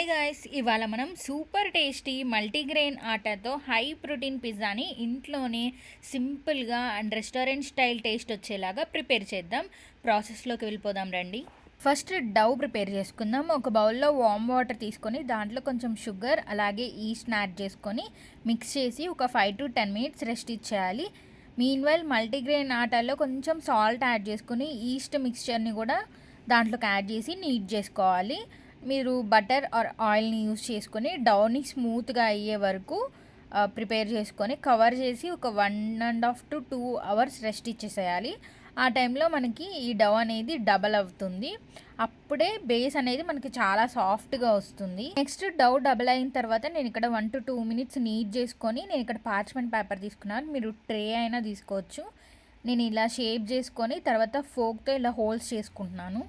Hi guys, ఇవాళ మనం super tasty multigrain ఆటాతో హై ప్రోటీన్ పిజ్జాని ఇంట్లోనే సింపుల్గా అండ్ రెస్టారెంట్ స్టైల్ టేస్ట్ వచ్చేలాగా ప్రిపేర్ చేద్దాం. ప్రాసెస్లోకి వెళ్ళిపోదాం రండి. ఫస్ట్ డౌ ప్రిపేర్ చేసుకుందాం. ఒక బౌల్లో వామ్ వాటర్ తీసుకొని దాంట్లో కొంచెం షుగర్ అలాగే ఈస్ట్ని యాడ్ చేసుకొని మిక్స్ చేసి ఒక 5 to 10 minutes రెస్ట్ ఇచ్చేయాలి. మీన్వైల్ మల్టీగ్రెయిన్ ఆటాలో కొంచెం సాల్ట్ యాడ్ చేసుకుని ఈస్ట్ మిక్స్చర్ని కూడా దాంట్లోకి యాడ్ చేసి నీట్ చేసుకోవాలి. మీరు బటర్ ఆర్ ఆయిల్ని యూస్ చేసుకొని డౌని స్మూత్గా అయ్యే వరకు ప్రిపేర్ చేసుకొని కవర్ చేసి ఒక 1.5 to 2 hours రెస్ట్ ఇచ్చేసేయాలి. ఆ టైంలో మనకి ఈ డవ్ అనేది డబల్ అవుతుంది. అప్పుడే బేస్ అనేది మనకి చాలా సాఫ్ట్గా వస్తుంది. నెక్స్ట్ డవ్ డబల్ అయిన తర్వాత నేను ఇక్కడ 1 to 2 minutes నీట్ చేసుకొని నేను ఇక్కడ పార్చ్మెంట్ పేపర్ తీసుకున్నాను. మీరు ట్రే అయినా తీసుకోవచ్చు. నేను ఇలా షేప్ చేసుకొని తర్వాత ఫోక్తో ఇలా హోల్స్ చేసుకుంటున్నాను.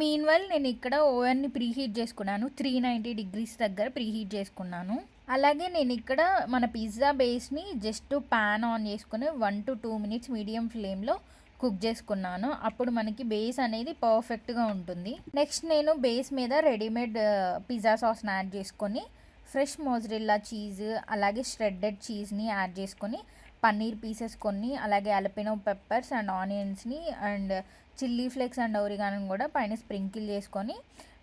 మీన్వైల్ నేను ఇక్కడ ఓవెన్ని ప్రీహీట్ చేసుకున్నాను. 390 degrees దగ్గర ప్రీహీట్ చేసుకున్నాను. అలాగే నేను ఇక్కడ మన పిజ్జా బేస్ని జస్ట్ ప్యాన్ ఆన్ చేసుకుని 1 to 2 minutes మీడియం ఫ్లేమ్లో కుక్ చేసుకున్నాను. అప్పుడు మనకి బేస్ అనేది పర్ఫెక్ట్గా ఉంటుంది. నెక్స్ట్ నేను బేస్ మీద రెడీమేడ్ పిజ్జా సాస్ని యాడ్ చేసుకొని ఫ్రెష్ మోజరెల్లా చీజ్ అలాగే ష్రెడ్డెడ్ చీజ్ని యాడ్ చేసుకొని పన్నీర్ పీసెస్ కొన్ని అలాగే అలపినో పెప్పర్స్ అండ్ ఆనియన్స్ని and chilli flakes and oregano కూడా పైన స్ప్రింకిల్ చేసుకొని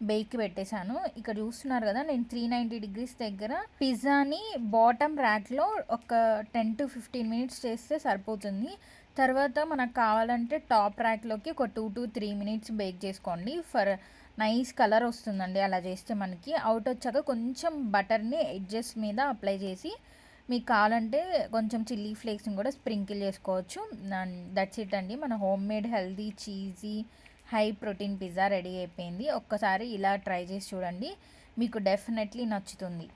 బేక్ పెట్టేశాను. ఇక్కడ చూస్తున్నారు కదా, నేను 390 degrees దగ్గర పిజ్జాని బాటమ్ ర్యాక్లో ఒక 10 to 15 minutes చేస్తే సరిపోతుంది. తర్వాత మనకు కావాలంటే టాప్ ర్యాక్లోకి ఒక 2 to 3 minutes బేక్ చేసుకోండి. ఫర్ నైస్ కలర్ వస్తుందండి అలా చేస్తే. మనకి అవుట్ వచ్చాక కొంచెం బటర్ని ఎడ్జెస్ మీద అప్లై చేసి మీకు కావాలంటే కొంచెం చిల్లీ ఫ్లేక్స్ని కూడా స్ప్రింకిల్ చేసుకోవచ్చు. దట్స్ ఇట్ అండి, మన home made healthy cheesy high protein pizza ready అయిపోయింది. ఒక్కసారి ఇలా ట్రై చేసి చూడండి, మీకు డెఫినెట్లీ నచ్చుతుంది.